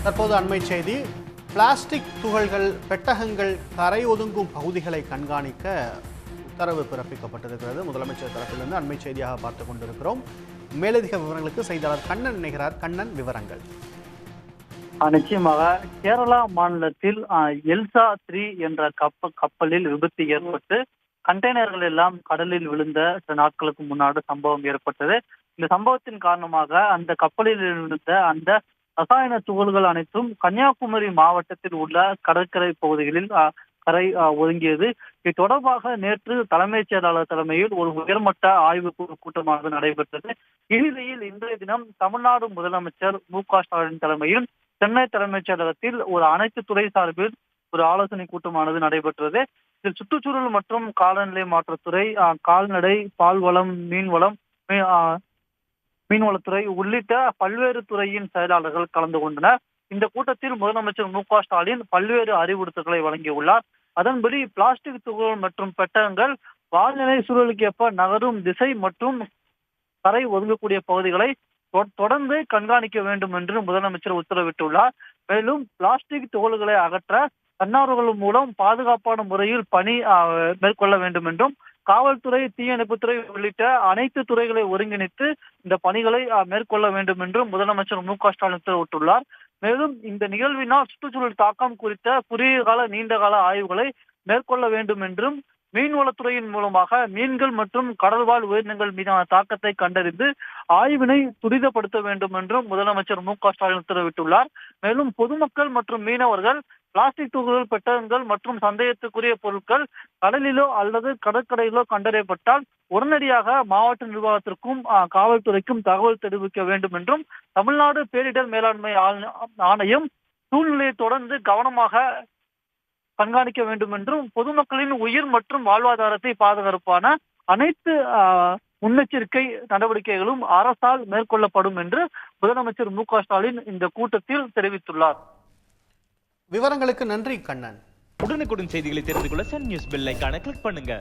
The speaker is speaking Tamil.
தற்போது அண்மை செய்தி. பிளாஸ்டிக் துகள்கள், பெட்டகங்கள் கரை ஒதுங்கும் பகுதிகளை கண்காணிக்க உத்தரவு பிறப்பிக்கப்பட்டிருக்கிறது. முதலமைச்சர் தரப்பிலிருந்து அண்மை செய்தியாக பார்த்துக் கொண்டிருக்கிறோம். மேலதிக விவரங்களுக்கு செய்தியாளர் கண்ணன் இணைகிறார். கண்ணன், விவரங்கள். நிச்சயமாக கேரளா மாநிலத்தில் எல்சா 3 என்ற கப்பலில் விபத்து ஏற்பட்டு கண்டெய்னர்கள் எல்லாம் கடலில் விழுந்த சில நாட்களுக்கு முன்னாடி சம்பவம் ஏற்பட்டது. இந்த சம்பவத்தின் காரணமாக அந்த கப்பலில் விழுந்த அந்த ரசாயன துகள்கள் அனைத்தும் கன்னியாகுமரி மாவட்டத்தில் உள்ள கடற்கரை பகுதிகளில் கரை ஒதுங்கியது. இது தொடர்பாக நேற்று தலைமைச் செயலாளர் தலைமையில் ஒரு உயர்மட்ட ஆய்வு கூட்டமானது நடைபெற்றது. இறுதியில் இன்றைய தினம் தமிழ்நாடு முதலமைச்சர் மு.க.ஸ்டாலின் தலைமையில் சென்னை தலைமைச் செயலகத்தில் ஒரு அனைத்து துறை சார்பில் ஒரு ஆலோசனை கூட்டமானது நடைபெற்றது. இதில் சுற்றுச்சூழல் மற்றும் காலநிலை மாற்றத்துறை, கால்நடை, பால்வளம், மீன்வளத்துறை உள்ளிட்ட பல்வேறு துறையின் செயலாளர்கள் கலந்து கொண்டனர். இந்த கூட்டத்தில் முதலமைச்சர் மு.க.ஸ்டாலின் பல்வேறு அறிவுறுத்தல்களை வழங்கியுள்ளார். அதன்படி பிளாஸ்டிக் துகள்கள் மற்றும் பெட்டகங்கள் வானிலை சூழலுக்கு ஏற்ப நகரும் திசை மற்றும் கரை ஒதுங்கக்கூடிய பகுதிகளை தொடர்ந்து கண்காணிக்க வேண்டும் என்று முதலமைச்சர் உத்தரவிட்டுள்ளார். மேலும் பிளாஸ்டிக் துகள்களை அகற்ற தன்னார்வலர்கள் மூலம் பாதுகாப்பான முறையில் பணி மேற்கொள்ள வேண்டும் என்றும், காவல்துறை, தீயணைப்புத்துறை உள்ளிட்ட அனைத்து துறைகளை ஒருங்கிணைத்து இந்த பணிகளை மேற்கொள்ள வேண்டும் என்றும் முதலமைச்சர் மு.க.ஸ்டாலின் உத்தரவிட்டுள்ளார். மேலும் இந்த நிகழ்வினால் சுற்றுச்சூழல் தாக்கம் குறித்த குறுகிய கால, நீண்ட கால ஆய்வுகளை மேற்கொள்ள வேண்டும் என்றும், மீன்வளத்துறையின் மூலமாக மீன்கள் மற்றும் கடல்வாழ் உயிரினங்கள் மீதான தாக்கத்தை கண்டறிந்து ஆய்வினை துரிதப்படுத்த வேண்டும் என்றும் முதலமைச்சர் மு.க.ஸ்டாலின் உத்தரவிட்டுள்ளார். மேலும் பொதுமக்கள் மற்றும் மீனவர்கள் பிளாஸ்டிக் துகள்கள், பெட்டகங்கள் மற்றும் சந்தேகத்துக்குரிய பொருட்கள் கடலிலோ அல்லது கடற்கரையிலோ கண்டறியப்பட்டால் உடனடியாக மாவட்ட நிர்வாகத்திற்கும் காவல்துறைக்கும் தகவல் தெரிவிக்க வேண்டும் என்றும், தமிழ்நாடு பேரிடர் மேலாண்மை ஆணையம் சூழ்நிலையை தொடர்ந்து கவனமாக கண்காணிக்க வேண்டும் என்றும், பொதுமக்களின் உயிர் மற்றும் வாழ்வாதாரத்தை பாதுகாப்பான அனைத்து முன்னெச்சரிக்கை நடவடிக்கைகளும் அரசால் மேற்கொள்ளப்படும் என்று முதலமைச்சர் மு.க.ஸ்டாலின் இந்த கூட்டத்தில் தெரிவித்துள்ளார். விவரங்களுக்கு நன்றி கண்ணன். உடனுக்குடன் செய்திகளை தெரிந்து கொள்ள சன் நியூஸ் பெல் ஐகானை கிளிக் பண்ணுங்க.